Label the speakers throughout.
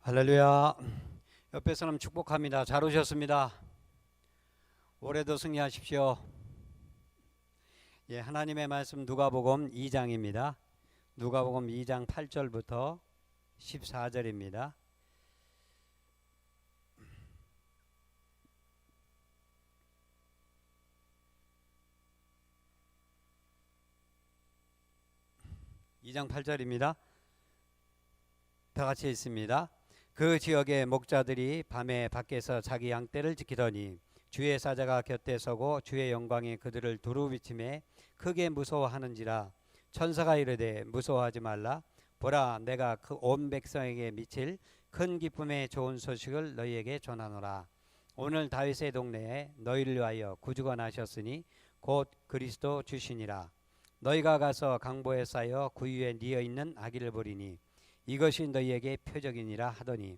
Speaker 1: 할렐루야. 옆에 사람 축복합니다. 잘 오셨습니다. 올해도 승리하십시오. 예, 하나님의 말씀 누가복음 2장입니다. 누가복음 2장 8절부터 14절입니다. 이 장 8절입니다. 다 같이 있습니다. 그 지역의 목자들이 밤에 밖에서 자기 양떼를 지키더니 주의 사자가 곁에 서고 주의 영광이 그들을 두루 비침에 크게 무서워하는지라. 천사가 이르되 무서워하지 말라. 보라, 내가 그 온 백성에게 미칠 큰 기쁨의 좋은 소식을 너희에게 전하노라. 오늘 다윗의 동네에 너희를 위하여 구주가 나셨으니 곧 그리스도 주시니라. 너희가 가서 강보에 쌓여 구유에 뉘어 있는 아기를 보리니 이것이 너희에게 표적이니라 하더니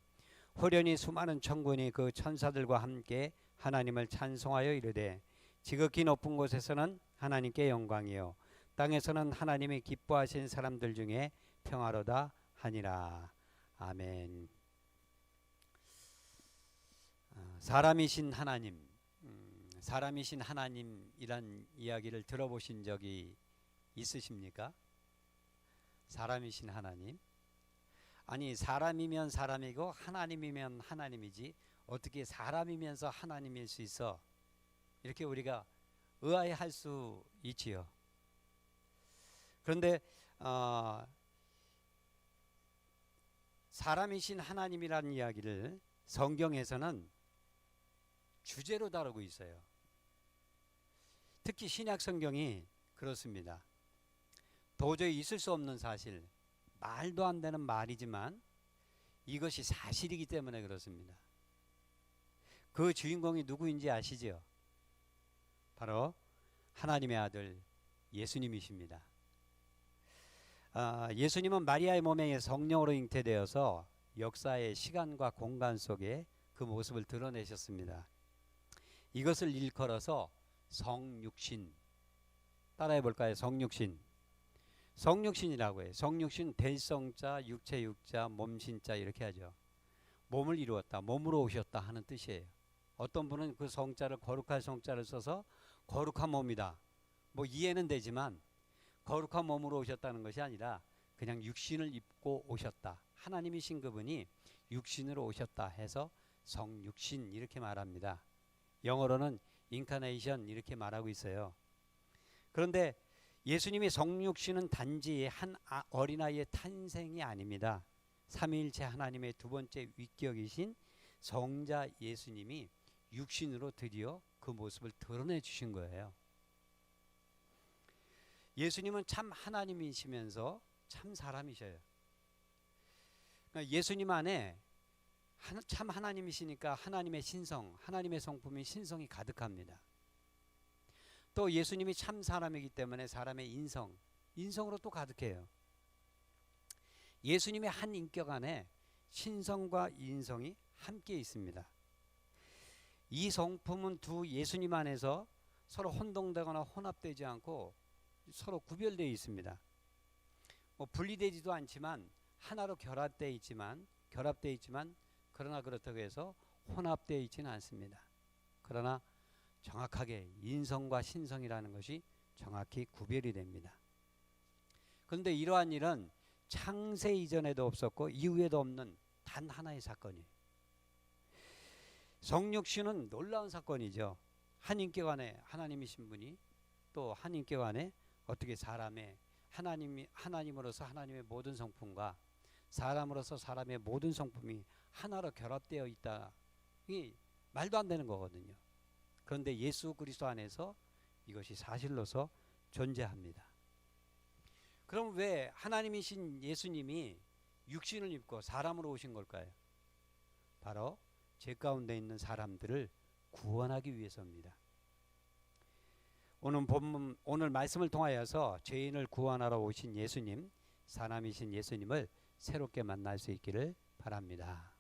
Speaker 1: 호련히 수많은 천군이 그 천사들과 함께 하나님을 찬송하여 이르되 지극히 높은 곳에서는 하나님께 영광이요 땅에서는 하나님이 기뻐하신 사람들 중에 평화로다 하니라. 아멘. 사람이신 하나님, 사람이신 하나님이란 이야기를 들어보신 적이 있으십니까? 사람이신 하나님. 아니, 사람이면 사람이고 하나님이면 하나님이지 어떻게 사람이면서 하나님일 수 있어? 이렇게 우리가 의아해할 수 있지요. 그런데 사람이신 하나님이라는 이야기를 성경에서는 주제로 다루고 있어요. 특히 신약 성경이 그렇습니다. 도저히 있을 수 없는 사실, 말도 안 되는 말이지만 이것이 사실이기 때문에 그렇습니다. 그 주인공이 누구인지 아시죠? 바로 하나님의 아들 예수님이십니다. 예수님은 마리아의 몸에 성령으로 잉태되어서 역사의 시간과 공간 속에 그 모습을 드러내셨습니다. 이것을 일컬어서 성육신, 따라해 볼까요? 성육신. 성육신이라고 해요. 성육신, 대성자, 육체 육자, 몸신자 이렇게 하죠. 몸을 이루었다, 몸으로 오셨다 하는 뜻이에요. 어떤 분은 그 성자를 거룩한 성자를 써서 거룩한 몸이다, 뭐 이해는 되지만 거룩한 몸으로 오셨다는 것이 아니라 그냥 육신을 입고 오셨다, 하나님이신 그분이 육신으로 오셨다 해서 성육신 이렇게 말합니다. 영어로는 인카네이션 이렇게 말하고 있어요. 그런데 예수님이 성육신은 단지 한 어린아이의 탄생이 아닙니다. 삼위일체 하나님의 두 번째 위격이신 성자 예수님이 육신으로 드디어 그 모습을 드러내 주신 거예요. 예수님은 참 하나님이시면서 참 사람이셔요. 그러니까 예수님 안에 참 하나님이시니까 하나님의 신성, 하나님의 성품인 신성이 가득합니다. 또 예수님이 참 사람이기 때문에 사람의 인성으로 또 가득해요. 예수님의 한 인격 안에 신성과 인성이 함께 있습니다. 이 성품은 두 예수님 안에서 서로 혼동되거나 혼합되지 않고 서로 구별되어 있습니다. 분리되지도 않지만 하나로 결합되어 있지만 그러나 그렇다고 해서 혼합되어 있지는 않습니다. 그러나 정확하게 인성과 신성이라는 것이 정확히 구별이 됩니다. 그런데 이러한 일은 창세 이전에도 없었고 이후에도 없는 단 하나의 사건이에요. 성육신은 놀라운 사건이죠. 한 인격 안에 하나님이신 분이 또 한 인격 안에 어떻게 사람의 하나님으로서 하나님의 모든 성품과 사람으로서 사람의 모든 성품이 하나로 결합되어 있다. 이 말도 안 되는 거거든요. 그런데 예수 그리스도 안에서 이것이 사실로서 존재합니다. 그럼 왜 하나님이신 예수님이 육신을 입고 사람으로 오신 걸까요? 바로 죄 가운데 있는 사람들을 구원하기 위해서입니다. 오늘 말씀을 통하여서 죄인을 구원하러 오신 예수님, 사람이신 예수님을 새롭게 만날 수 있기를 바랍니다.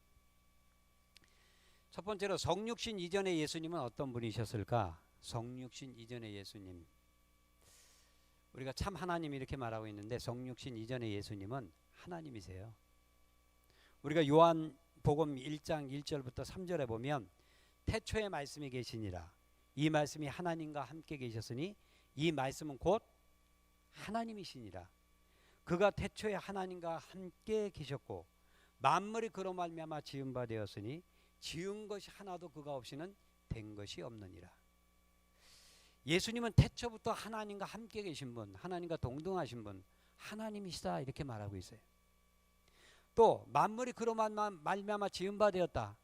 Speaker 1: 첫 번째로 성육신 이전의 예수님은 어떤 분이셨을까? 성육신 이전의 예수님, 우리가 참 하나님 이렇게 말하고 있는데 성육신 이전의 예수님은 하나님이세요. 우리가 요한복음 1장 1절부터 3절에 보면 태초에 말씀이 계시니라. 이 말씀이 하나님과 함께 계셨으니 이 말씀은 곧 하나님이시니라. 그가 태초에 하나님과 함께 계셨고 만물이 그로 말미암아 지은 바 되었으니 지은 것이 하나도 그가 없이는 된 것이 없느니라. 예수님은 태초부터 하나님과 함께 계신 분, 하나님과 동등하신 분, 하나님이시다 이렇게 말하고 있어요. 또 만물이 그로 말미암아 지은 바 되었다.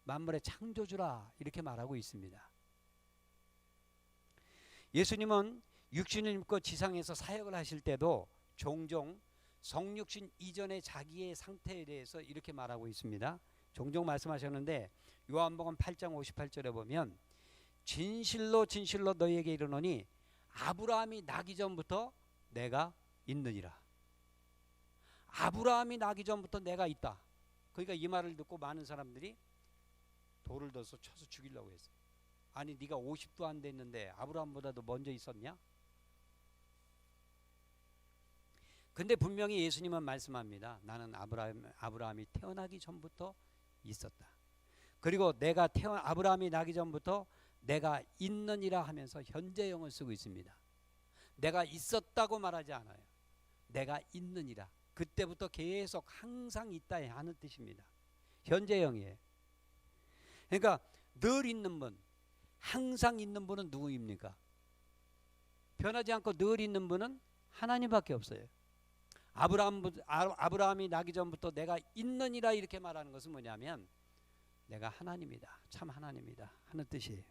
Speaker 1: 만물의 창조주라 이렇게 말하고 있습니다. 예수님은 육신을 입고 지상에서 사역을 하실 때도 종종 성육신 이전의 자기의 상태에 대해서 이렇게 말하고 있습니다. 종종 말씀하셨는데 요한복음 8장 58절에 보면 진실로 진실로 너희에게 이르노니 아브라함이 나기 전부터 내가 있느니라. 아브라함이 나기 전부터 내가 있다. 그러니까 이 말을 듣고 많은 사람들이 돌을 들어서 쳐서 죽이려고 했어요. 아니 네가 50도 안 됐는데 아브라함보다도 먼저 있었냐? 근데 분명히 예수님은 말씀합니다. 나는 아브라함이 태어나기 전부터 있었다. 그리고 아브라함이 나기 전부터 내가 있느니라 하면서 현재형을 쓰고 있습니다. 내가 있었다고 말하지 않아요. 내가 있느니라. 그때부터 계속 항상 있다 하는 뜻입니다. 현재형이에요. 그러니까 늘 있는 분, 항상 있는 분은 누구입니까? 변하지 않고 늘 있는 분은 하나님밖에 없어요. 아브라함이 나기 전부터 내가 있느니라 이렇게 말하는 것은 뭐냐면 내가 하나님이다. 참 하나님이다 하는 뜻이에요.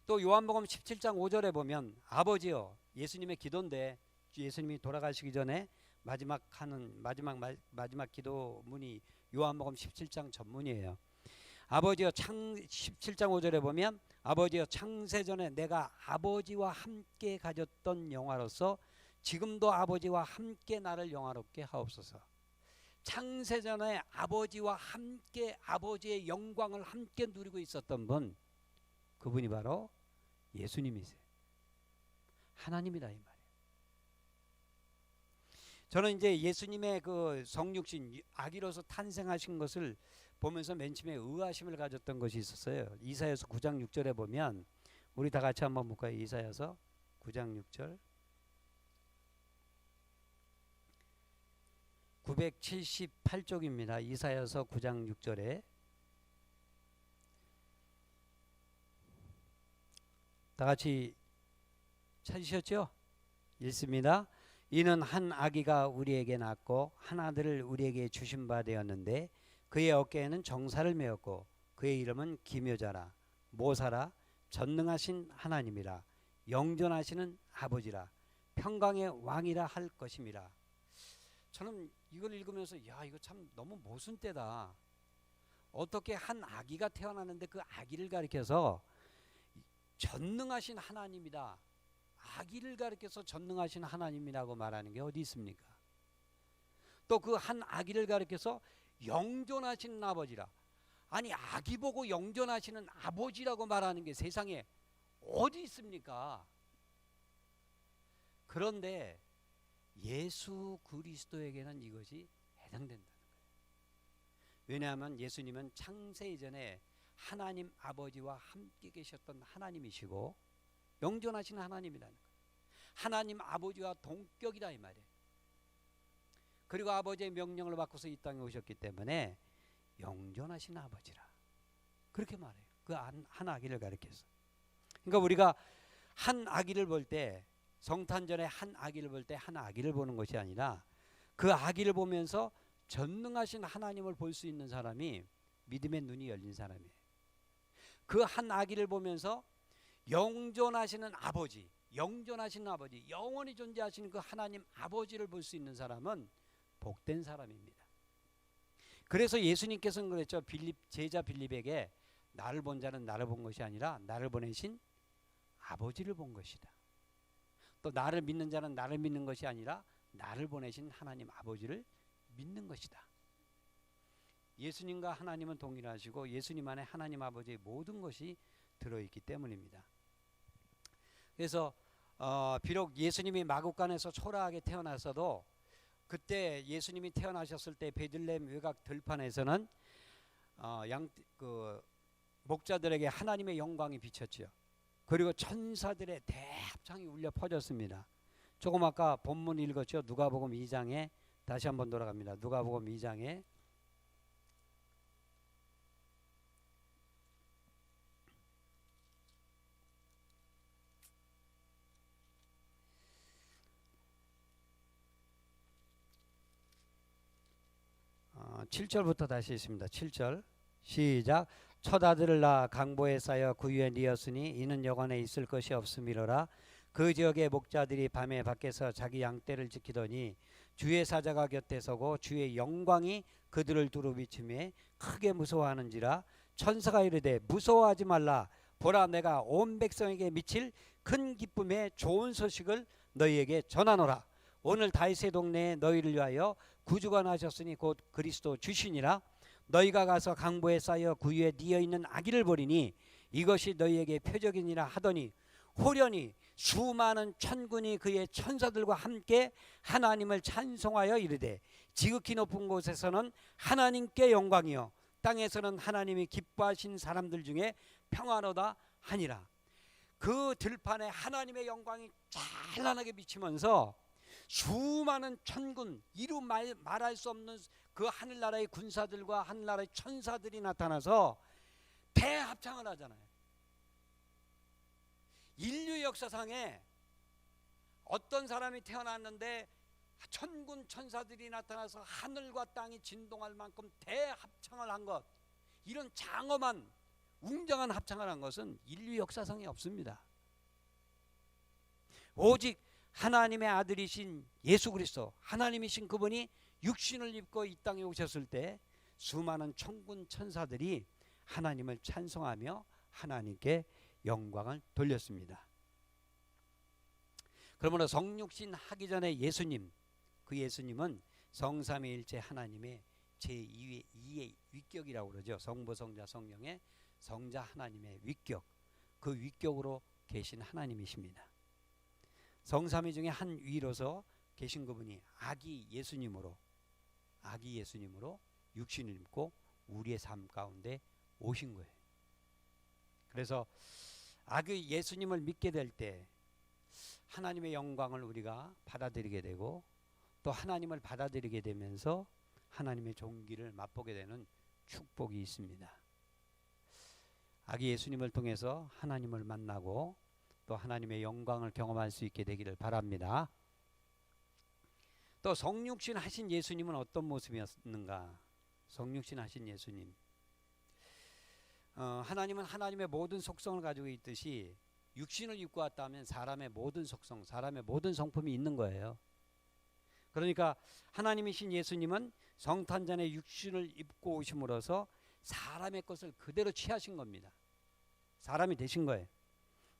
Speaker 1: 또 요한복음 17장 5절에 보면 아버지여, 예수님의 기도인데 예수님이 돌아가시기 전에 마지막 기도문이 요한복음 17장 전문이에요. 아버지여 17장 5절에 보면 아버지여 창세전에 내가 아버지와 함께 가졌던 영화로서 지금도 아버지와 함께 나를 영화롭게 하옵소서. 창세전에 아버지와 함께 아버지의 영광을 함께 누리고 있었던 분, 그분이 바로 예수님이세요. 하나님이다 이 말이에요. 저는 이제 예수님의 그 성육신 아기로서 탄생하신 것을 보면서 맨 처음에 의아심을 가졌던 것이 있었어요. 이사야서 9장 6절에 보면 우리 다 같이 한번 볼까요? 이사야서 9장 6절 978쪽입니다. 이사야서 9장 6절에 다 같이 찾으셨죠? 읽습니다. 이는 한 아기가 우리에게 낳고 한 아들을 우리에게 주신 바 되었는데 그의 어깨에는 정사를 메었고 그의 이름은 기묘자라 모사라 전능하신 하나님이라 영존하시는 아버지라 평강의 왕이라 할 것임이라. 저는 이걸 읽으면서 야, 이거 참 너무 모순되다. 어떻게 한 아기가 태어나는데 그 아기를 가리켜서 전능하신 하나님이다, 아기를 가리켜서 전능하신 하나님이라고 말하는 게 어디 있습니까? 또 그 한 아기를 가리켜서 영존하신 아버지라. 아니 아기 보고 영존하시는 아버지라고 말하는 게 세상에 어디 있습니까? 그런데 예수 그리스도에게는 이것이 해당된다는 거예요. 왜냐하면 예수님은 창세 이전에 하나님 아버지와 함께 계셨던 하나님이시고 영존하신 하나님이라는 거예요. 하나님 아버지와 동격이다 이 말이에요. 그리고 아버지의 명령을 받고서 이 땅에 오셨기 때문에 영존하신 아버지라 그렇게 말해요. 그 한 아기를 가리켜서. 그러니까 우리가 한 아기를 볼 때, 성탄절에 한 아기를 볼 때 한 아기를 보는 것이 아니라 그 아기를 보면서 전능하신 하나님을 볼 수 있는 사람이 믿음의 눈이 열린 사람이에요. 그 한 아기를 보면서 영존하시는 아버지, 영원히 존재하시는 그 하나님 아버지를 볼 수 있는 사람은 복된 사람입니다. 그래서 예수님께서는 그랬죠. 제자 빌립에게 나를 본 자는 나를 본 것이 아니라 나를 보내신 아버지를 본 것이다. 또 나를 믿는 자는 나를 믿는 것이 아니라 나를 보내신 하나님 아버지를 믿는 것이다. 예수님과 하나님은 동일하시고 예수님 안에 하나님 아버지의 모든 것이 들어있기 때문입니다. 그래서 비록 예수님이 마국간에서 초라하게 태어났어도 그때 예수님이 태어나셨을 때 베들레헴 외곽 들판에서는 그 목자들에게 하나님의 영광이 비쳤죠. 그리고 천사들의 대합창이 울려 퍼졌습니다. 조금 아까 본문 읽었죠. 누가복음 2장에 다시 한번 돌아갑니다. 누가복음 2장에 어, 7절부터 다시 있습니다. 7절 시작. 첫 아들을 낳아 강보에 쌓여 구유에 뉘었으니 이는 여관에 있을 것이 없음이로라. 그 지역의 목자들이 밤에 밖에서 자기 양떼를 지키더니 주의 사자가 곁에 서고 주의 영광이 그들을 두루 비추매 크게 무서워하는지라. 천사가 이르되 무서워하지 말라. 보라 내가 온 백성에게 미칠 큰 기쁨의 좋은 소식을 너희에게 전하노라. 오늘 다윗의 동네에 너희를 위하여 구주가 나셨으니 곧 그리스도 주시니라. 너희가 가서 강보에 쌓여 구유에 뉘어 있는 아기를 보리니 이것이 너희에게 표적이니라 하더니 호련히 수많은 천군이 그의 천사들과 함께 하나님을 찬송하여 이르되 지극히 높은 곳에서는 하나님께 영광이요 땅에서는 하나님이 기뻐하신 사람들 중에 평안하다 하니라. 그 들판에 하나님의 영광이 찬란하게 비치면서 수많은 천군, 이루 말할 수 없는 그 하늘나라의 군사들과 하늘나라의 천사들이 나타나서 대합창을 하잖아요. 인류 역사상에 어떤 사람이 태어났는데 천군 천사들이 나타나서 하늘과 땅이 진동할 만큼 대합창을 한 것, 이런 장엄한 웅장한 합창을 한 것은 인류 역사상에 없습니다. 오직 하나님의 아들이신 예수 그리스도, 하나님이신 그분이 육신을 입고 이 땅에 오셨을 때 수많은 천군 천사들이 하나님을 찬송하며 하나님께 영광을 돌렸습니다. 그러므로 성육신 하기 전에 예수님, 그 예수님은 성삼위일체 하나님의 제2의 위격이라고 그러죠. 성부 성자 성령의 성자 하나님의 위격, 그 위격으로 계신 하나님이십니다. 성삼위 중에 한 위로서 계신 그분이 아기 예수님으로 육신을 입고 우리의 삶 가운데 오신 거예요. 그래서 아기 예수님을 믿게 될 때 하나님의 영광을 우리가 받아들이게 되고 또 하나님을 받아들이게 되면서 하나님의 종기를 맛보게 되는 축복이 있습니다. 아기 예수님을 통해서 하나님을 만나고 또 하나님의 영광을 경험할 수 있게 되기를 바랍니다. 또 성육신 하신 예수님은 어떤 모습이었는가? 성육신 하신 예수님, 하나님은 하나님의 모든 속성을 가지고 있듯이 육신을 입고 왔다면 사람의 모든 속성, 사람의 모든 성품이 있는 거예요. 그러니까 하나님이신 예수님은 성탄전에 육신을 입고 오심으로써 사람의 것을 그대로 취하신 겁니다. 사람이 되신 거예요.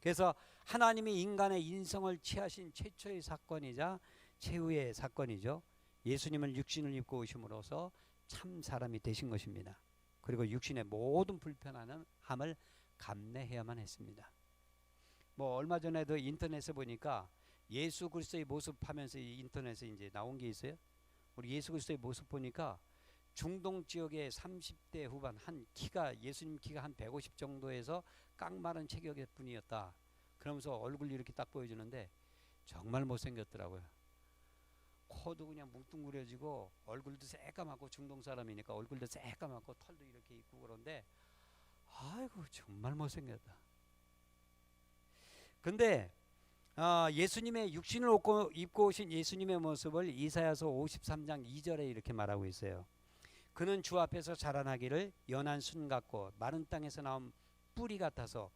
Speaker 1: 그래서 하나님이 인간의 인성을 취하신 최초의 사건이자 최후의 사건이죠. 예수님은 육신을 입고 오심으로써 참 사람이 되신 것입니다. 그리고 육신의 모든 불편함을 감내해야만 했습니다. 뭐 얼마 전에도 인터넷에 보니까 예수 그리스도의 모습 하면서 인터넷에 이제 나온 게 있어요. 우리 예수 그리스도의 모습 보니까 중동 지역의 30대 후반, 한 키가 예수님 키가 한 150 정도에서 깡마른 체격의 분이었다. 그러면서 얼굴 이렇게 딱 보여주는데 정말 못생겼더라고요. 코도 그냥 뭉뚱그려지고 얼굴도 새까맣고, 중동 사람이니까 얼굴도 새까맣고 털도 이렇게 있고 그런데 아이고 정말 못생겼다. 근데 예수님의 육신을 입고 오신 예수님의 모습을 이사야서 53장 2절에 이렇게 말하고 있어요. 그는 주 앞에서 자라나기를 연한 순 같고 마른 땅에서 나온 뿌리 같아서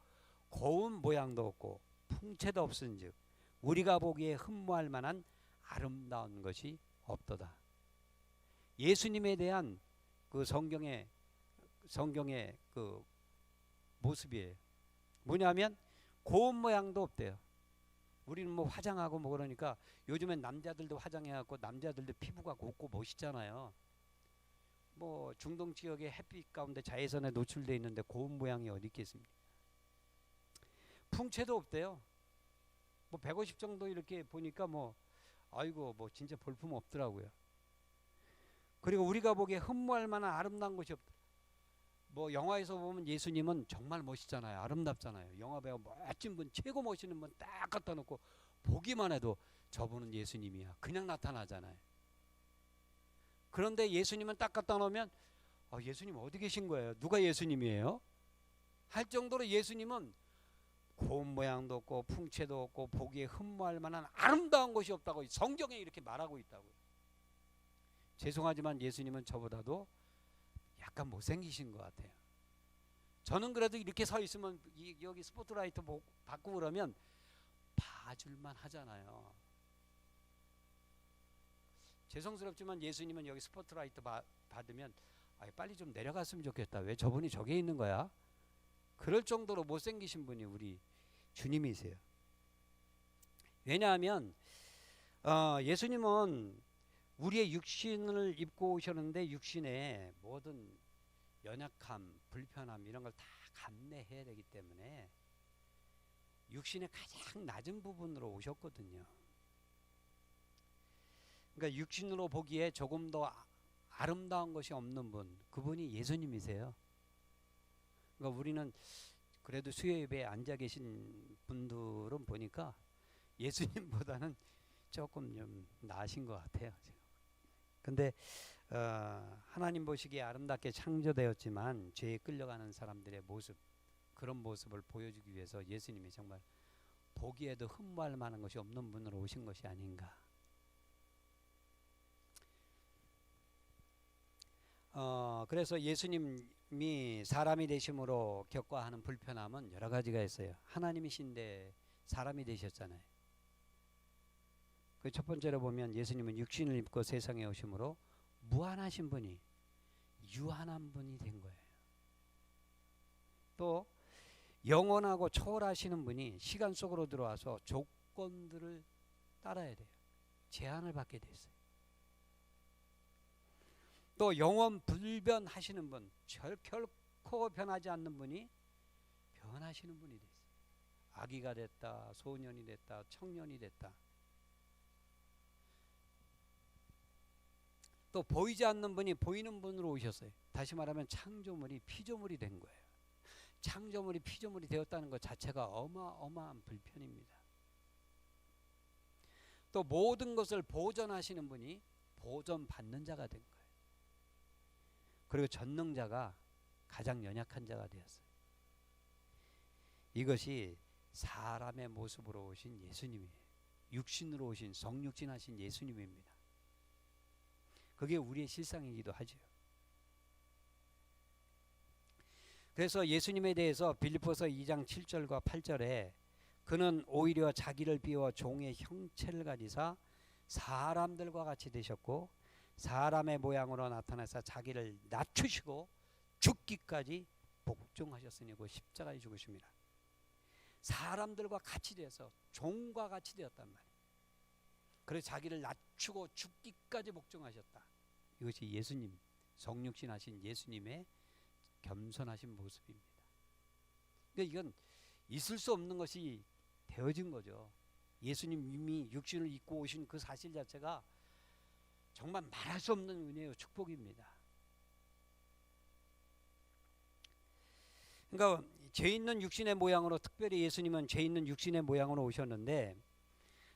Speaker 1: 고운 모양도 없고 풍채도 없은즉 우리가 보기에 흠모할 만한 아름다운 것이 없도다. 예수님에 대한 그 성경의 그 모습이에요. 뭐냐면 고운 모양도 없대요. 우리는 뭐 화장하고 뭐 그러니까 요즘엔 남자들도 화장해갖고 남자들도 피부가 곱고 멋있잖아요. 뭐 중동 지역의 햇빛 가운데 자외선에 노출되어 있는데 고운 모양이 어디 있겠습니까? 풍채도 없대요. 뭐 150 정도 이렇게 보니까 뭐 아이고 뭐 진짜 볼품 없더라고요. 그리고 우리가 보기에 흠모할 만한 아름다운 것이 없다. 뭐 영화에서 보면 예수님은 정말 멋있잖아요. 아름답잖아요. 영화 배우 멋진 분, 최고 멋있는 분 딱 갖다 놓고 보기만 해도 저분은 예수님이야. 그냥 나타나잖아요. 그런데 예수님은 딱 갖다 놓으면 예수님 어디 계신 거예요? 누가 예수님이에요? 할 정도로 예수님은 고운 모양도 없고 풍채도 없고 보기에 흠모할 만한 아름다운 것이 없다고 성경에 이렇게 말하고 있다고요. 죄송하지만 예수님은 저보다도 약간 못생기신 것 같아요. 저는 그래도 이렇게 서 있으면 여기 스포트라이트 받고 그러면 봐줄만 하잖아요. 죄송스럽지만 예수님은 여기 스포트라이트 받으면 빨리 좀 내려갔으면 좋겠다. 왜 저분이 저기에 있는 거야? 그럴 정도로 못생기신 분이 우리 주님이세요. 왜냐하면 예수님은 우리의 육신을 입고 오셨는데 육신의 모든 연약함, 불편함 이런 걸 다 감내해야 되기 때문에 육신의 가장 낮은 부분으로 오셨거든요. 그러니까 육신으로 보기에 조금 더 아름다운 것이 없는 분, 그분이 예수님이세요. 그러니까 우리는 그래도 수요 예배에 앉아 계신 분들은 보니까 예수님보다는 조금 좀 나으신 것 같아요. 근데 하나님 보시기에 아름답게 창조되었지만 죄에 끌려가는 사람들의 모습, 그런 모습을 보여주기 위해서 예수님이 정말 보기에도 흠모할 만한 것이 없는 분으로 오신 것이 아닌가. 그래서 예수님이 사람이 되심으로 겪어하는 불편함은 여러 가지가 있어요. 하나님이신데 사람이 되셨잖아요. 그 첫 번째로 보면 예수님은 육신을 입고 세상에 오심으로 무한하신 분이 유한한 분이 된 거예요. 또 영원하고 초월하시는 분이 시간 속으로 들어와서 조건들을 따라야 돼요. 제한을 받게 됐어요. 또 영원 불변하시는 분, 결코 변하지 않는 분이 변하시는 분이 됐어요. 아기가 됐다, 소년이 됐다, 청년이 됐다. 또 보이지 않는 분이 보이는 분으로 오셨어요. 다시 말하면 창조물이 피조물이 된 거예요. 창조물이 피조물이 되었다는 것 자체가 어마어마한 불편입니다. 또 모든 것을 보존하시는 분이 보존받는 자가 된 거예요. 그리고 전능자가 가장 연약한 자가 되었어요. 이것이 사람의 모습으로 오신 예수님이에요. 육신으로 오신 성육신하신 예수님입니다. 그게 우리의 실상이기도 하죠. 그래서 예수님에 대해서 빌립보서 2장 7절과 8절에 그는 오히려 자기를 비워 종의 형체를 가지사 사람들과 같이 되셨고 사람의 모양으로 나타나서 자기를 낮추시고 죽기까지 복종하셨으니 그 십자가에 죽으십니다. 사람들과 같이 돼서 종과 같이 되었단 말이에요. 그래서 자기를 낮추고 죽기까지 복종하셨다. 이것이 예수님, 성육신하신 예수님의 겸손하신 모습입니다. 그러니까 이건 있을 수 없는 것이 되어진 거죠. 예수님 이미 육신을 입고 오신 그 사실 자체가 정말 말할 수 없는 은혜요 축복입니다. 그러니까 죄 있는 육신의 모양으로, 특별히 예수님은 죄 있는 육신의 모양으로 오셨는데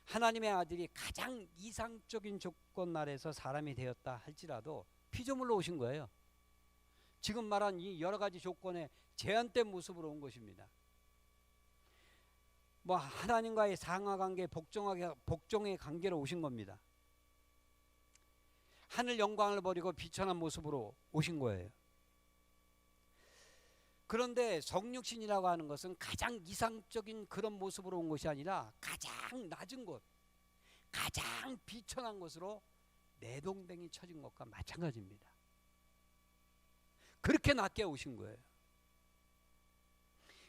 Speaker 1: 하나님의 아들이 가장 이상적인 조건 아래서 사람이 되었다 할지라도 피조물로 오신 거예요. 지금 말한 이 여러 가지 조건에 제한된 모습으로 온 것입니다. 뭐 하나님과의 상하관계, 복종의 관계로 오신 겁니다. 하늘 영광을 버리고 비천한 모습으로 오신 거예요. 그런데 성육신이라고 하는 것은 가장 이상적인 그런 모습으로 온 것이 아니라 가장 낮은 곳, 가장 비천한 곳으로 내동댕이 쳐진 것과 마찬가지입니다. 그렇게 낮게 오신 거예요.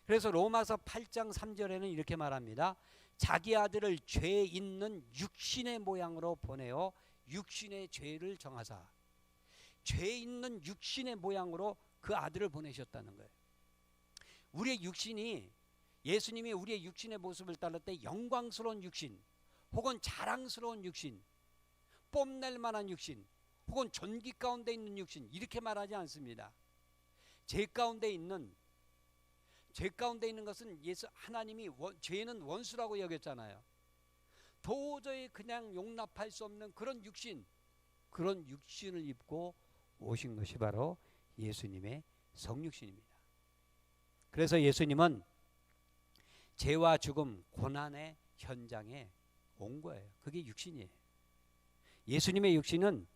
Speaker 1: 그래서 로마서 8장 3절에는 이렇게 말합니다. 자기 아들을 죄 있는 육신의 모양으로 보내어 육신의 죄를 정하사, 죄 있는 육신의 모양으로 그 아들을 보내셨다는 거예요. 우리의 육신이, 예수님이 우리의 육신의 모습을 따를 때 영광스러운 육신, 혹은 자랑스러운 육신, 뽐낼 만한 육신, 혹은 존귀 가운데 있는 육신 이렇게 말하지 않습니다. 죄 가운데 있는 것은 하나님이 죄는 원수라고 여겼잖아요. 도저히 그냥 용납할 수 없는 그런 육신을 입고 오신 것이 바로 예수님의 성육신입니다. 그래서 예수님은 죄와 죽음, 고난의 현장에 온 거예요. 그게 육신이에요. 예수님의 육신은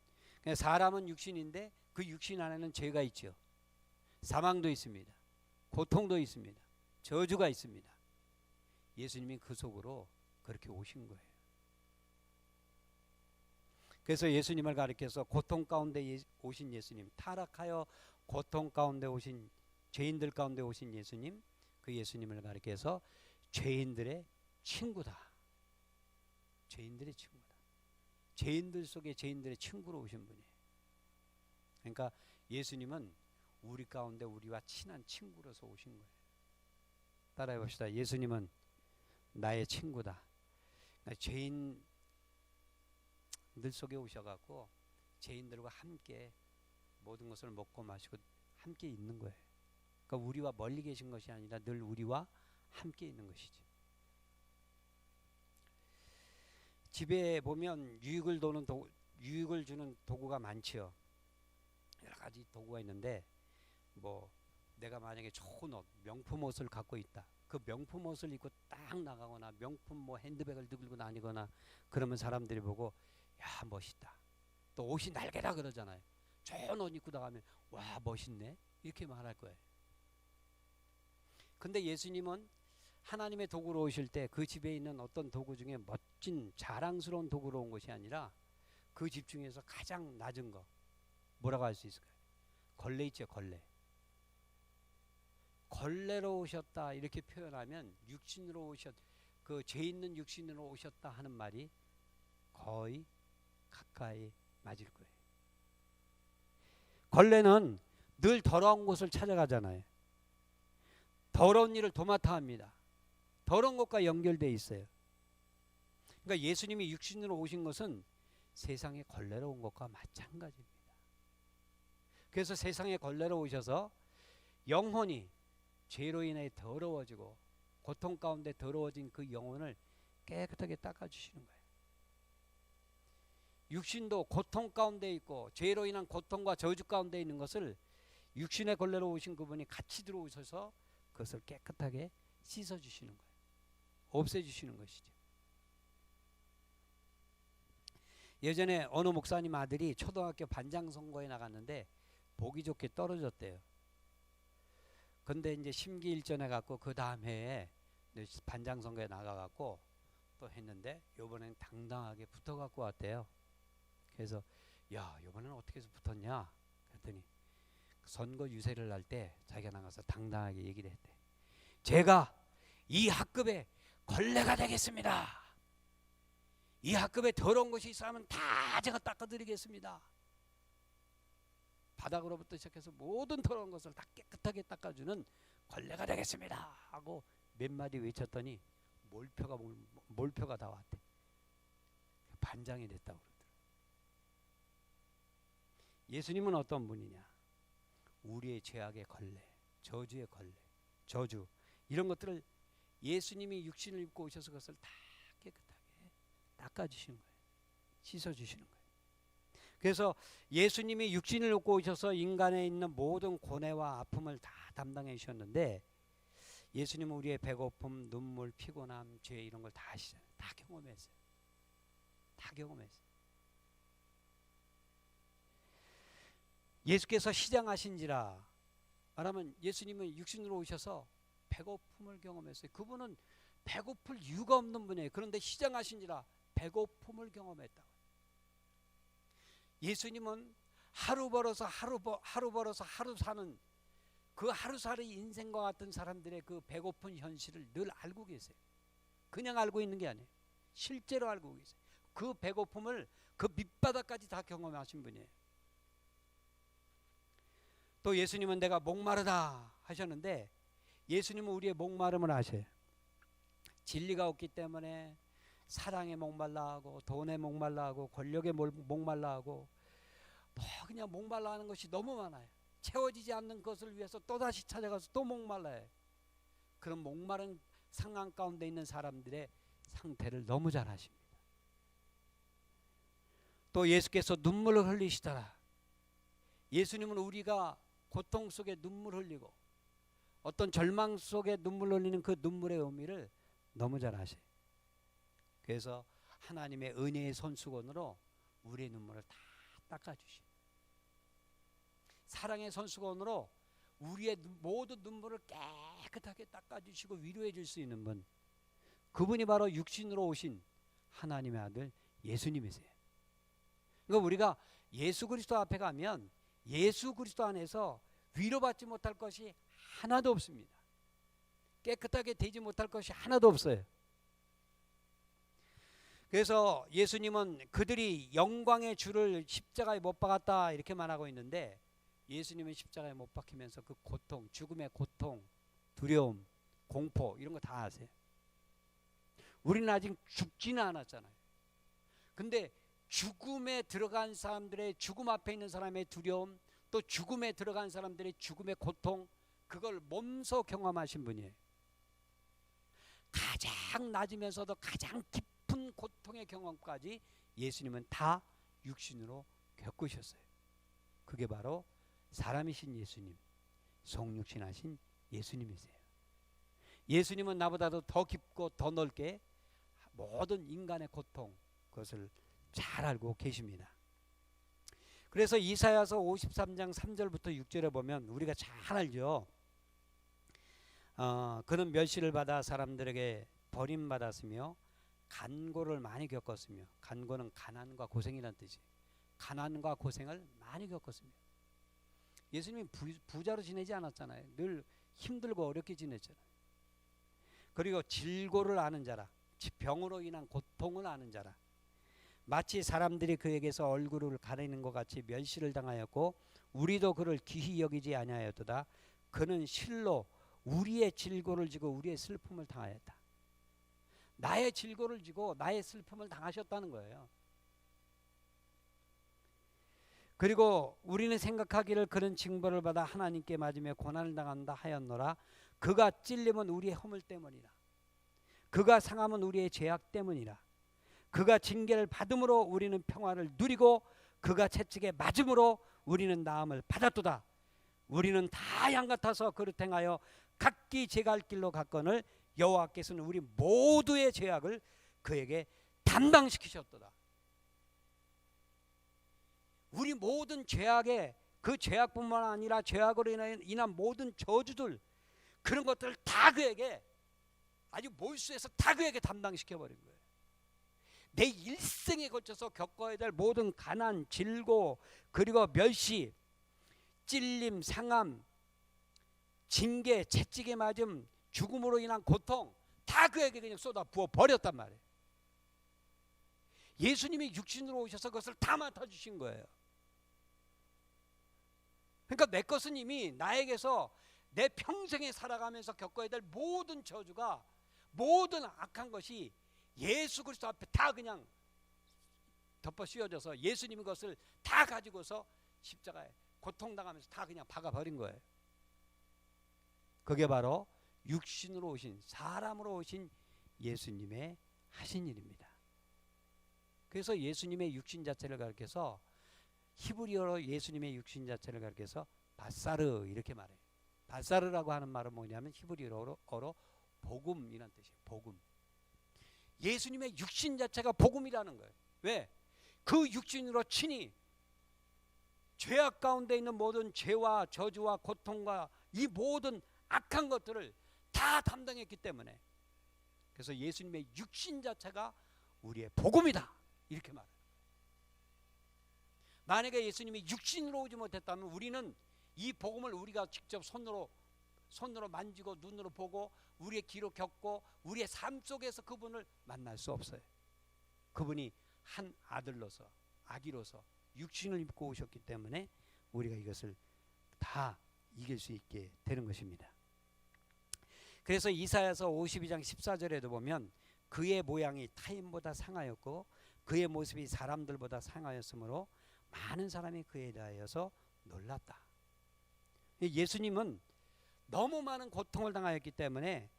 Speaker 1: 사람은 육신인데 그 육신 안에는 죄가 있죠. 사망도 있습니다. 고통도 있습니다. 저주가 있습니다. 예수님이 그 속으로 그렇게 오신 거예요. 그래서 예수님을 가리켜서 고통 가운데 오신 예수님, 타락하여 고통 가운데 오신 죄인들 가운데 오신 예수님, 그 예수님을 가리켜서 죄인들의 친구다. 죄인들의 친구다. 죄인들 속에 죄인들의 친구로 오신 분이에요. 그러니까 예수님은 우리 가운데 우리와 친한 친구로서 오신 거예요. 따라해 봅시다. 예수님은 나의 친구다. 그러니까 죄인들 속에 오셔갖고 죄인들과 함께 모든 것을 먹고 마시고 함께 있는 거예요. 그러니까 우리와 멀리 계신 것이 아니라 늘 우리와 함께 있는 것이지. 집에 보면 유익을 주는 도구가 많지요. 여러 가지 도구가 있는데 뭐 내가 만약에 좋은 옷, 명품 옷을 갖고 있다. 그 명품 옷을 입고 딱 나가거나 명품 뭐 핸드백을 들고 다니거나 그러면 사람들이 보고 야 멋있다. 또 옷이 날개다 그러잖아요. 좋은 옷 입고 나가면 와 멋있네 이렇게 말할 거예요. 근데 예수님은 하나님의 도구로 오실 때 그 집에 있는 어떤 도구 중에 멋진 자랑스러운 도구로 온 것이 아니라 그 집 중에서 가장 낮은 거 뭐라고 할 수 있을까요? 걸레 있죠. 걸레로 오셨다 이렇게 표현하면 그 죄 있는 육신으로 오셨다 하는 말이 거의 가까이 맞을 거예요. 걸레는 늘 더러운 곳을 찾아가잖아요. 더러운 일을 도맡아 합니다. 더러운 것과 연결되어 있어요. 그러니까 예수님이 육신으로 오신 것은 세상에 걸레로 온 것과 마찬가지입니다. 그래서 세상에 걸레로 오셔서 영혼이 죄로 인해 더러워지고 고통 가운데 더러워진 그 영혼을 깨끗하게 닦아주시는 거예요. 육신도 고통 가운데 있고 죄로 인한 고통과 저주 가운데 있는 것을 육신의 걸레로 오신 그분이 같이 들어오셔서 그것을 깨끗하게 씻어주시는 거예요. 없애주시는 것이죠. 예전에 어느 목사님 아들이 초등학교 반장 선거에 나갔는데 보기 좋게 떨어졌대요. 근데 이제 심기일전해 갖고 그 다음 해에 반장 선거에 나가 갖고 또 했는데 요번엔 당당하게 붙어 갖고 왔대요. 그래서 야 요번에는 어떻게 해서 붙었냐 그랬더니 선거 유세를 할 때 자기가 나가서 당당하게 얘기를 했대. 제가 이 학급에 걸레가 되겠습니다. 이 학급에 더러운 것이 있으면 다 제가 닦아드리겠습니다. 바닥으로부터 시작해서 모든 더러운 것을 다 깨끗하게 닦아주는 걸레가 되겠습니다 하고 몇 마디 외쳤더니 몰표가 다 왔대. 반장이 됐다고 그러더라고요. 예수님은 어떤 분이냐? 우리의 죄악의 걸레, 저주의 걸레, 저주 이런 것들을 예수님이 육신을 입고 오셔서 그것을 다 깨끗하게 닦아주시는 거예요. 씻어주시는 거예요. 그래서 예수님이 육신을 입고 오셔서 인간에 있는 모든 고뇌와 아픔을 다 담당해 주셨는데 예수님은 우리의 배고픔, 눈물, 피곤함, 죄 이런 걸 다 아시잖아요. 다 경험했어요. 다 경험했어요. 예수께서 시장하신지라 말하면 예수님은 육신으로 오셔서 배고픔을 경험했어요. 그분은 배고플 이유가 없는 분이에요. 그런데 시장하신지라 배고픔을 경험했다. 예수님은 하루 벌어서 하루 사는 그 하루살이 인생과 같은 사람들의 그 배고픈 현실을 늘 알고 계세요. 그냥 알고 있는 게 아니에요. 실제로 알고 계세요. 그 배고픔을 그 밑바닥까지 다 경험하신 분이에요. 또 예수님은 내가 목마르다 하셨는데 예수님은 우리의 목마름을 아셔요. 진리가 없기 때문에 사랑에 목말라 하고 돈에 목말라 하고 권력에 목말라 하고 그냥 목말라 하는 것이 너무 많아요. 채워지지 않는 것을 위해서 또다시 찾아가서 또 목말라요. 그런 목마른 상황 가운데 있는 사람들의 상태를 너무 잘 아십니다. 또 예수께서 눈물을 흘리시더라. 예수님은 우리가 고통 속에 눈물 흘리고 어떤 절망 속에 눈물 흘리는 그 눈물의 의미를 너무 잘 아셔요. 그래서 하나님의 은혜의 손수건으로 우리의 눈물을 다 닦아주시고 사랑의 손수건으로 우리의 모든 눈물을 깨끗하게 닦아주시고 위로해 줄 수 있는 분, 그분이 바로 육신으로 오신 하나님의 아들 예수님이세요. 그러니까 우리가 예수 그리스도 앞에 가면 예수 그리스도 안에서 위로받지 못할 것이 하나도 없습니다. 깨끗하게 되지 못할 것이 하나도 없어요. 그래서 예수님은 그들이 영광의 주를 십자가에 못 박았다 이렇게 말하고 있는데, 예수님은 십자가에 못 박히면서 그 고통, 죽음의 고통, 두려움, 공포 이런 거 다 아세요. 우리는 아직 죽지는 않았잖아요. 근데 죽음에 들어간 사람들의, 죽음 앞에 있는 사람의 두려움, 또 죽음에 들어간 사람들의 죽음의 고통, 그걸 몸소 경험하신 분이에요. 가장 낮으면서도 가장 깊은 고통의 경험까지 예수님은 다 육신으로 겪으셨어요. 그게 바로 사람이신 예수님, 성육신하신 예수님이세요. 예수님은 나보다도 더 깊고 더 넓게 모든 인간의 고통, 그것을 잘 알고 계십니다. 그래서 이사야서 53장 3절부터 6절에 보면 우리가 잘 알죠. 그는 멸시를 받아 사람들에게 버림받았으며 간고를 많이 겪었으며, 간고는 가난과 고생이라는 뜻이에요. 가난과 고생을 많이 겪었습니다. 예수님이 부자로 지내지 않았잖아요. 늘 힘들고 어렵게 지냈잖아요. 그리고 질고를 아는 자라, 병으로 인한 고통을 아는 자라, 마치 사람들이 그에게서 얼굴을 가리는 것 같이 멸시를 당하였고 우리도 그를 귀히 여기지 아니하였도다. 그는 실로 우리의 질고를 지고 우리의 슬픔을 당하였다. 나의 질고를 지고 나의 슬픔을 당하셨다는 거예요. 그리고 우리는 생각하기를 그는 징벌을 받아 하나님께 맞으며 고난을 당한다 하였노라. 그가 찔림은 우리의 허물 때문이라. 그가 상함은 우리의 죄악 때문이라. 그가 징계를 받음으로 우리는 평화를 누리고 그가 채찍에 맞음으로 우리는 나음을 받았도다. 우리는 다 양 같아서 그릇 행하여 각기 제 갈 길로 갔거늘 여호와께서는 우리 모두의 죄악을 그에게 담당시키셨도다. 우리 모든 죄악에, 그 죄악뿐만 아니라 죄악으로 인한 모든 저주들, 그런 것들을 다 그에게, 아주 몰수해서 다 그에게 담당시켜버린 거예요. 내 일생에 걸쳐서 겪어야 될 모든 가난, 질고, 그리고 멸시, 찔림, 상함, 징계, 채찍에 맞음, 죽음으로 인한 고통 다 그에게 그냥 쏟아 부어 버렸단 말이에요. 예수님이 육신으로 오셔서 그것을 다 맡아주신 거예요. 그러니까 내 것은 이미 나에게서 내 평생에 살아가면서 겪어야 될 모든 저주가, 모든 악한 것이 예수 그리스도 앞에 다 그냥 덮어 씌워져서 예수님이 그것을 다 가지고서 십자가에 고통당하면서 다 그냥 박아버린 거예요. 그게 바로 육신으로 오신, 사람으로 오신 예수님의 하신 일입니다. 그래서 예수님의 육신 자체를 가리켜서, 히브리어로 예수님의 육신 자체를 가리켜서 바사르 이렇게 말해요. 바사르라고 하는 말은 뭐냐면 히브리어로 복음이라는 뜻이에요. 복음. 예수님의 육신 자체가 복음이라는 거예요. 왜? 그 육신으로 친히 죄악 가운데 있는 모든 죄와 저주와 고통과 이 모든 악한 것들을 다 담당했기 때문에, 그래서 예수님의 육신 자체가 우리의 복음이다 이렇게 말해요. 만약에 예수님이 육신으로 오지 못했다면 우리는 이 복음을 우리가 직접 손으로 만지고 눈으로 보고 우리의 귀로 겪고 우리의 삶 속에서 그분을 만날 수 없어요. 그분이 한 아들로서, 아기로서 육신을 입고 오셨기 때문에 우리가 이것을 다 이길 수 있게 되는 것입니다. 그래서 이사야서 52장 14절에도 보면 그의 모양이 타인보다 상하였고 그의 모습이 사람들보다 상하였으므로 많은 사람이 그에 대하여서 놀랐다. 예수님은 너무 많은 고통을 당하였기 때문에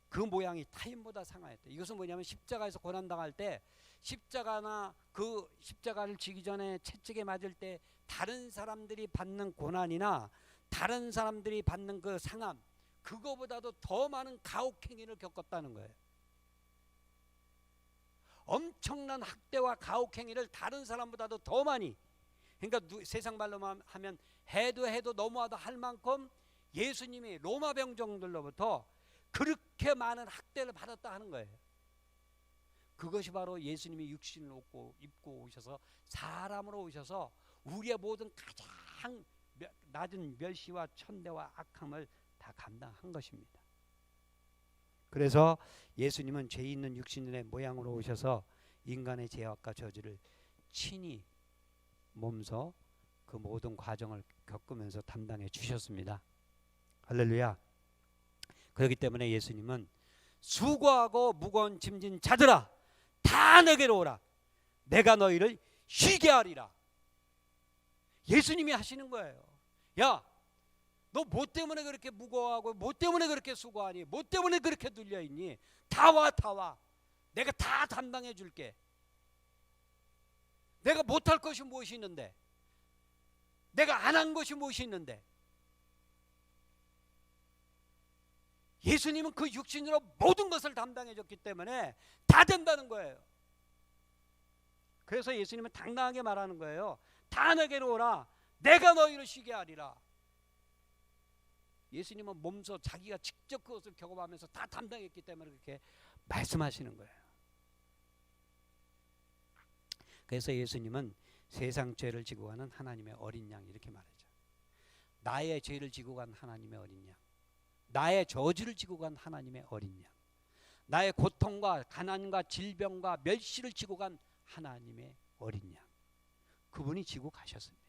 Speaker 1: 그 모양이 타인보다 상하였다. 이것은 뭐냐면 십자가에서 고난당할 때 십자가나 그 십자가를 지기 전에 채찍에 맞을 때 다른 사람들이 받는 고난이나 다른 사람들이 받는 그 상함, 그거보다도 더 많은 가혹행위를 겪었다는 거예요. 엄청난 학대와 가혹행위를 다른 사람보다도 더 많이, 그러니까 세상 말로 하면 해도 너무하다 할 만큼 예수님이 로마 병정들로부터 그렇게 많은 학대를 받았다 하는 거예요. 그것이 바로 예수님이 육신을 입고 오셔서 사람으로 오셔서 우리의 모든 가장 낮은 멸시와 천대와 악함을 다 감당한 것입니다. 그래서 예수님은 죄 있는 육신의 모양으로 오셔서 인간의 죄악과 저주를 친히 몸소 그 모든 과정을 겪으면서 담당해 주셨습니다. 할렐루야. 그렇기 때문에 예수님은 수고하고 무거운 짐진 자들아 다 내게로 오라 내가 너희를 쉬게 하리라. 예수님이 하시는 거예요. 야, 너 뭐 때문에 그렇게 무거워하고 뭐 때문에 그렇게 수고하니? 뭐 때문에 그렇게 눌려있니? 다 와. 내가 다 담당해 줄게. 내가 못할 것이 무엇이 있는데? 내가 안 한 것이 무엇이 있는데? 예수님은 그 육신으로 모든 것을 담당해 줬기 때문에 다 된다는 거예요. 그래서 예수님은 당당하게 말하는 거예요. 다 내게로 오라 내가 너희를 쉬게 하리라. 예수님은 몸소 자기가 직접 그것을 경험하면서 다 담당했기 때문에 그렇게 말씀하시는 거예요. 그래서 예수님은 세상 죄를 지고 가는 하나님의 어린 양 이렇게 말하죠. 나의 죄를 지고 간 하나님의 어린 양, 나의 저주를 지고 간 하나님의 어린 양, 나의 고통과 가난과 질병과 멸시를 지고 간 하나님의 어린 양, 그분이 지고 가셨습니다.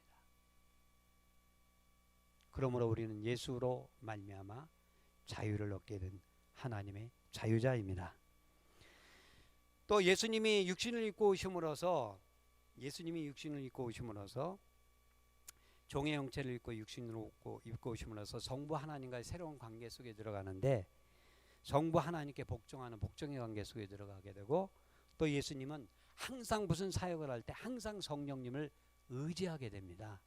Speaker 1: 그러므로 우리는 예수로 말미암아 자유를 얻게 된 하나님의 자유자입니다. 또 예수님이 육신을 입고 오심으로써 종의 형체를 입고 육신으로 입고 오심으로써 성부 하나님과의 새로운 관계 속에 들어가는데, 성부 하나님께 복종하는 복종의 관계 속에 들어가게 되고, 또 예수님은 항상 무슨 사역을 할 때 항상 성령님을 의지하게 됩니다.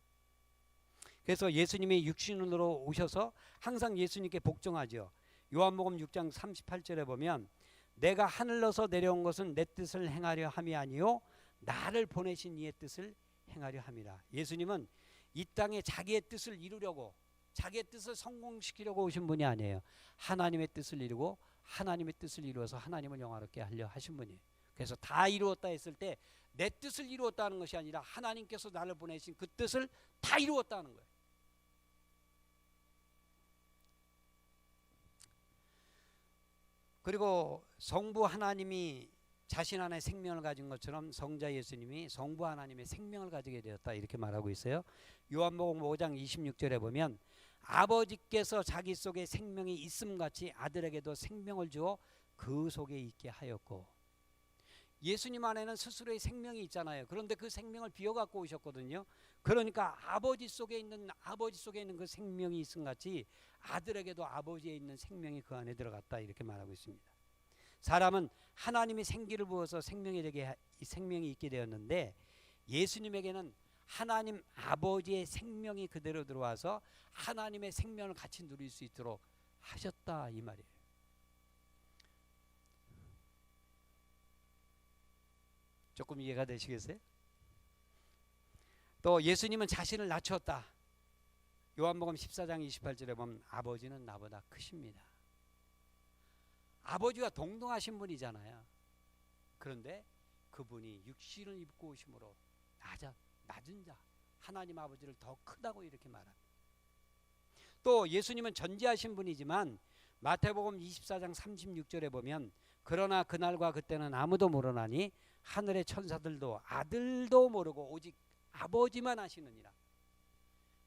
Speaker 1: 그래서 예수님이 육신으로 오셔서 항상 예수님께 복종하죠. 요한복음 6장 38절에 보면 내가 하늘로서 내려온 것은 내 뜻을 행하려 함이 아니요 나를 보내신 이의 뜻을 행하려 함이라. 예수님은 이 땅에 자기의 뜻을 이루려고, 자기의 뜻을 성공시키려고 오신 분이 아니에요. 하나님의 뜻을 이루고 하나님의 뜻을 이루어서 하나님을 영화롭게 하려 하신 분이에요. 그래서 다 이루었다 했을 때 내 뜻을 이루었다는 것이 아니라 하나님께서 나를 보내신 그 뜻을 다 이루었다는 거예요. 그리고 성부 하나님이 자신 안에 생명을 가진 것처럼 성자 예수님이 성부 하나님의 생명을 가지게 되었다 이렇게 말하고 있어요. 요한복음 5장 26절에 보면 아버지께서 자기 속에 생명이 있음같이 아들에게도 생명을 주어 그 속에 있게 하였고, 예수님 안에는 스스로의 생명이 있잖아요. 그런데 그 생명을 비워갖고 오셨거든요. 그러니까 아버지 속에 있는 그 생명이 있음같이 아들에게도 아버지에 있는 생명이 그 안에 들어갔다 이렇게 말하고 있습니다. 사람은 하나님이 생기를 부어서 생명이 있게 되었는데, 예수님에게는 하나님 아버지의 생명이 그대로 들어와서 하나님의 생명을 같이 누릴 수 있도록 하셨다 이 말이에요. 조금 이해가 되시겠어요? 또 예수님은 자신을 낮췄다. 요한복음 14장 28절에 보면 아버지는 나보다 크십니다. 아버지와 동등하신 분이잖아요. 그런데 그분이 육신을 입고 오심으로 낮은 자, 하나님 아버지를 더 크다고 이렇게 말합니다. 또 예수님은 전지하신 분이지만 마태복음 24장 36절에 보면 그러나 그날과 그때는 아무도 모르나니 하늘의 천사들도 아들도 모르고 오직 아버지만 아시느니라.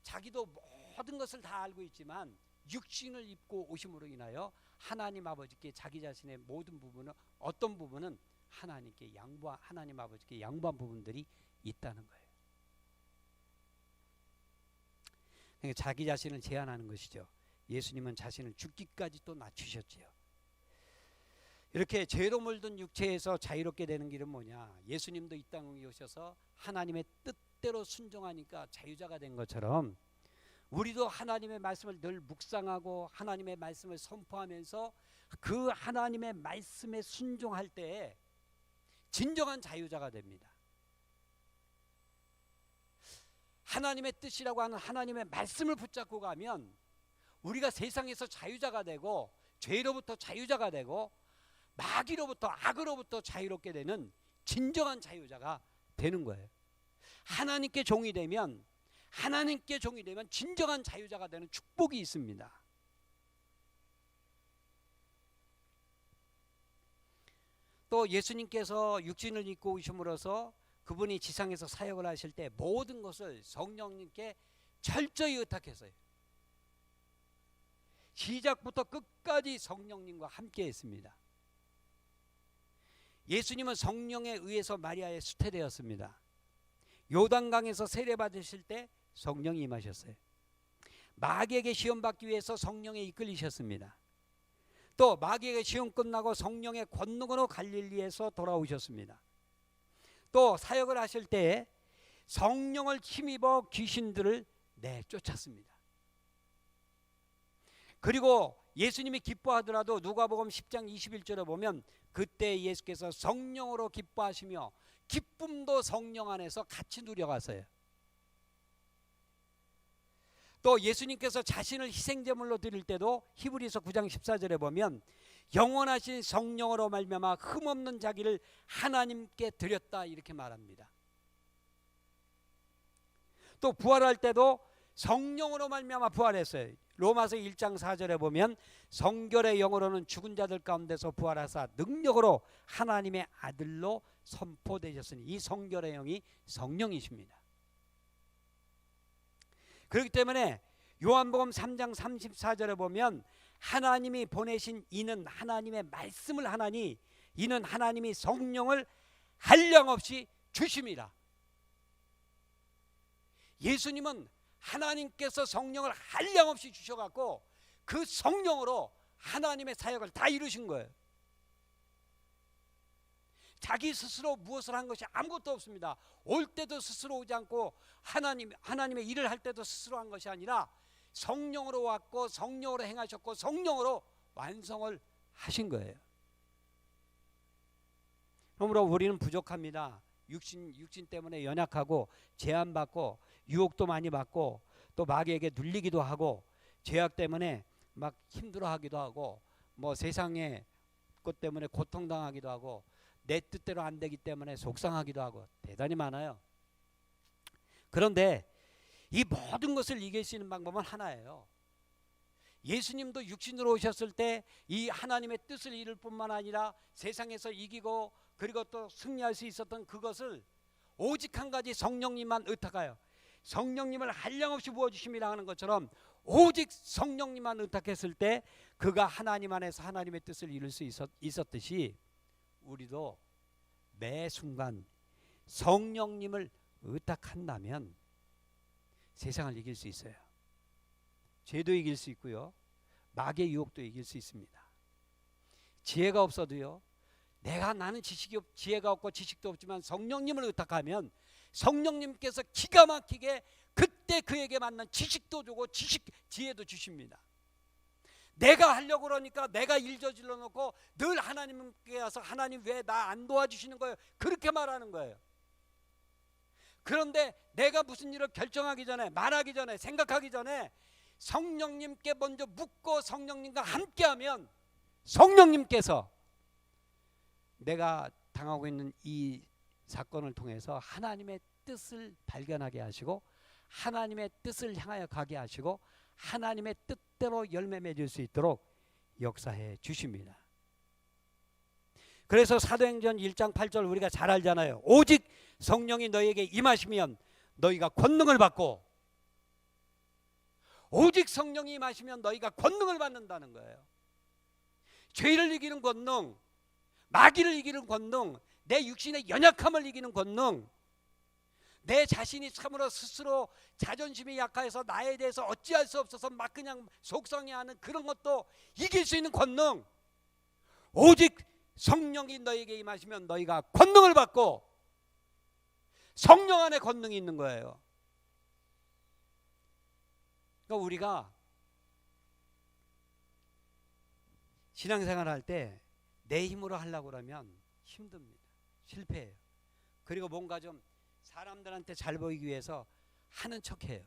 Speaker 1: 자기도 모든 것을 다 알고 있지만 육신을 입고 오심으로 인하여 하나님 아버지께 자기 자신의 모든 부분은, 어떤 부분은 하나님 아버지께 양보한 부분들이 있다는 거예요. 그러니까 자기 자신을 제한하는 것이죠. 예수님은 자신을 죽기까지 또 낮추셨지요. 이렇게 죄로 물든 육체에서 자유롭게 되는 길은 뭐냐? 예수님도 이 땅에 오셔서 하나님의 뜻대로 순종하니까 자유자가 된 것처럼 우리도 하나님의 말씀을 늘 묵상하고 하나님의 말씀을 선포하면서 그 하나님의 말씀에 순종할 때에 진정한 자유자가 됩니다. 하나님의 뜻이라고 하는 하나님의 말씀을 붙잡고 가면 우리가 세상에서 자유자가 되고 죄로부터 자유자가 되고 마귀로부터 악으로부터 자유롭게 되는 진정한 자유자가 되는 거예요. 하나님께 종이 되면 진정한 자유자가 되는 축복이 있습니다. 또 예수님께서 육신을 입고 오심으로써 그분이 지상에서 사역을 하실 때 모든 것을 성령님께 철저히 의탁했어요. 시작부터 끝까지 성령님과 함께 했습니다. 예수님은 성령에 의해서 마리아에 수태되었습니다. 요단강에서 세례받으실 때 성령이 임하셨어요. 마귀에게 시험받기 위해서 성령에 이끌리셨습니다. 또 마귀에게 시험 끝나고 성령의 권능으로 갈릴리에서 돌아오셨습니다. 또 사역을 하실 때 성령을 힘입어 귀신들을 내쫓았습니다. 그리고 예수님이 기뻐하더라도 누가복음 10장 21절에 보면 그때 예수께서 성령으로 기뻐하시며 기쁨도 성령 안에서 같이 누려가서요. 또 예수님께서 자신을 희생제물로 드릴 때도 히브리서 9장 14절에 보면 영원하신 성령으로 말미암아 흠없는 자기를 하나님께 드렸다 이렇게 말합니다. 또 부활할 때도 성령으로 말미암아 부활했어요. 로마서 1장 4절에 보면 성결의 영으로는 죽은 자들 가운데서 부활하사 능력으로 하나님의 아들로 선포되셨으니 이 성결의 영이 성령이십니다. 그렇기 때문에 요한복음 3장 34절에 보면 하나님이 보내신 이는 하나님의 말씀을 하나니 이는 하나님이 성령을 한량없이 주심이라. 예수님은 하나님께서 성령을 한량없이 주셔갖고 그 성령으로 하나님의 사역을 다 이루신 거예요. 자기 스스로 무엇을 한 것이 아무것도 없습니다. 올 때도 스스로 오지 않고 하나님의 일을 할 때도 스스로 한 것이 아니라 성령으로 왔고 성령으로 행하셨고 성령으로 완성을 하신 거예요. 그러므로 우리는 부족합니다. 육신 때문에 연약하고 제한받고 유혹도 많이 받고 또 마귀에게 눌리기도 하고 죄악 때문에 막 힘들어하기도 하고 뭐 세상의 것 때문에 고통당하기도 하고 내 뜻대로 안 되기 때문에 속상하기도 하고 대단히 많아요. 그런데 이 모든 것을 이길 수 있는 방법은 하나예요. 예수님도 육신으로 오셨을 때 이 하나님의 뜻을 이룰 뿐만 아니라 세상에서 이기고 그리고 또 승리할 수 있었던 그것을 오직 한 가지 성령님만 의탁하여 성령님을 한량없이 부어주심이라 하는 것처럼 오직 성령님만 의탁했을 때 그가 하나님 안에서 하나님의 뜻을 이룰 수 있었듯이 우리도 매 순간 성령님을 의탁한다면 세상을 이길 수 있어요. 죄도 이길 수 있고요. 마귀의 유혹도 이길 수 있습니다. 지혜가 없어도요. 나는 지혜가 없고 지식도 없지만 성령님을 의탁하면 성령님께서 기가 막히게 그때 그에게 맞는 지식도 주고 지혜도 주십니다. 내가 하려고 그러니까 내가 일 저질러 놓고 늘 하나님께 와서 하나님 왜 나 안 도와주시는 거예요? 그렇게 말하는 거예요. 그런데 내가 무슨 일을 결정하기 전에 말하기 전에 생각하기 전에 성령님께 먼저 묻고 성령님과 함께하면 성령님께서 내가 당하고 있는 이 사건을 통해서 하나님의 뜻을 발견하게 하시고 하나님의 뜻을 향하여 가게 하시고 하나님의 뜻대로 열매 맺을 수 있도록 역사해 주십니다. 그래서 사도행전 1장 8절 우리가 잘 알잖아요. 오직 성령이 너희에게 임하시면 너희가 권능을 받고 오직 성령이 임하시면 너희가 권능을 받는다는 거예요. 죄를 이기는 권능, 마귀를 이기는 권능, 내 육신의 연약함을 이기는 권능, 내 자신이 참으로 스스로 자존심이 약해서 나에 대해서 어찌할 수 없어서 막 그냥 속상해하는 그런 것도 이길 수 있는 권능, 오직 성령이 너에게 임하시면 너희가 권능을 받고, 성령 안에 권능이 있는 거예요. 그러니까 우리가 신앙생활 할 때 내 힘으로 하려고 그러면 힘듭니다. 실패해요. 그리고 뭔가 좀 사람들한테 잘 보이기 위해서 하는 척해요.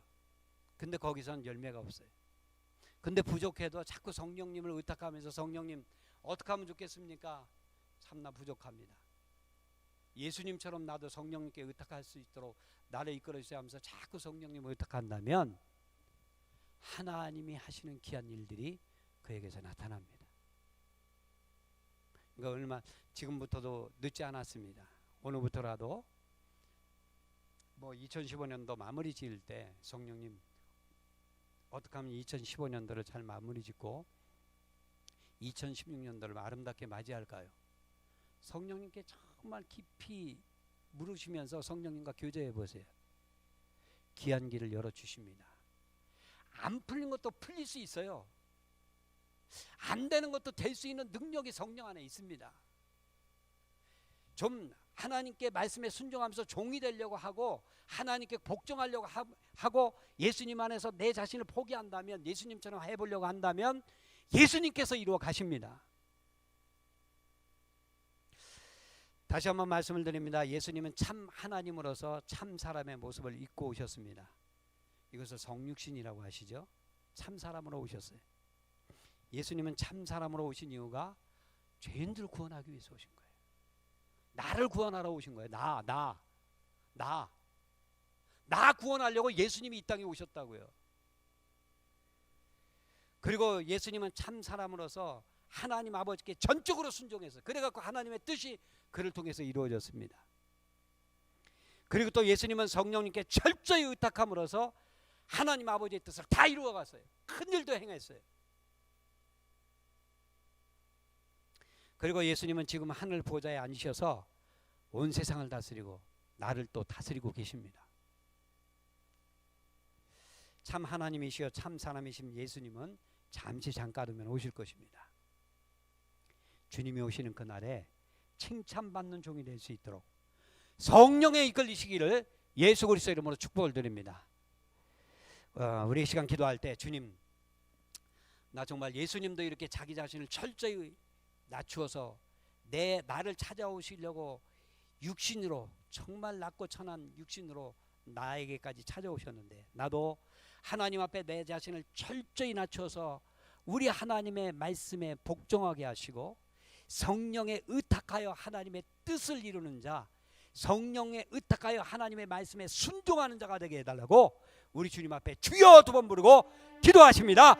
Speaker 1: 근데 거기선 열매가 없어요. 근데 부족해도 자꾸 성령님을 의탁하면서 성령님 어떻게 하면 좋겠습니까? 참나 부족합니다. 예수님처럼 나도 성령님께 의탁할 수 있도록 나를 이끌어 주세요 하면서 자꾸 성령님을 의탁한다면 하나님이 하시는 귀한 일들이 그에게서 나타납니다. 그러니까 얼마 지금부터도 늦지 않았습니다. 오늘부터라도 뭐 2015년도 마무리 지을 때 성령님 어떻게 하면 2015년도를 잘 마무리 짓고 2016년도를 아름답게 맞이할까요? 성령님께 정말 깊이 물으시면서 성령님과 교제해 보세요. 귀한 길을 열어주십니다. 안 풀린 것도 풀릴 수 있어요. 안 되는 것도 될 수 있는 능력이 성령 안에 있습니다. 좀 하나님께 말씀에 순종하면서 종이 되려고 하고 하나님께 복종하려고 하고 예수님 안에서 내 자신을 포기한다면, 예수님처럼 해보려고 한다면 예수님께서 이루어 가십니다. 다시 한번 말씀을 드립니다. 예수님은 참 하나님으로서 참 사람의 모습을 입고 오셨습니다. 이것을 성육신이라고 하시죠. 참 사람으로 오셨어요. 예수님은 참 사람으로 오신 이유가 죄인들 구원하기 위해서 오신 거예요. 나를 구원하러 오신 거예요. 나 구원하려고 예수님이 이 땅에 오셨다고요. 그리고 예수님은 참 사람으로서 하나님 아버지께 전적으로 순종해서, 그래갖고 하나님의 뜻이 그를 통해서 이루어졌습니다. 그리고 또 예수님은 성령님께 철저히 의탁함으로써 하나님 아버지의 뜻을 다 이루어갔어요. 큰 일도 행했어요. 그리고 예수님은 지금 하늘 보좌에 앉으셔서 온 세상을 다스리고 나를 또 다스리고 계십니다. 참 하나님이시여 참 사람이신 예수님은 잠시 잠깐이면 오실 것입니다. 주님이 오시는 그날에 칭찬받는 종이 될 수 있도록 성령에 이끌리시기를 예수 그리스도 이름으로 축복을 드립니다. 우리 시간 기도할 때 주님, 나 정말 예수님도 이렇게 자기 자신을 철저히 낮추어서 나를 찾아오시려고 육신으로, 정말 낮고 천한 육신으로 나에게까지 찾아오셨는데, 나도 하나님 앞에 내 자신을 철저히 낮춰서 우리 하나님의 말씀에 복종하게 하시고 성령에 의탁하여 하나님의 뜻을 이루는 자, 성령에 의탁하여 하나님의 말씀에 순종하는 자가 되게 해달라고 우리 주님 앞에 주여 두 번 부르고 기도하십니다.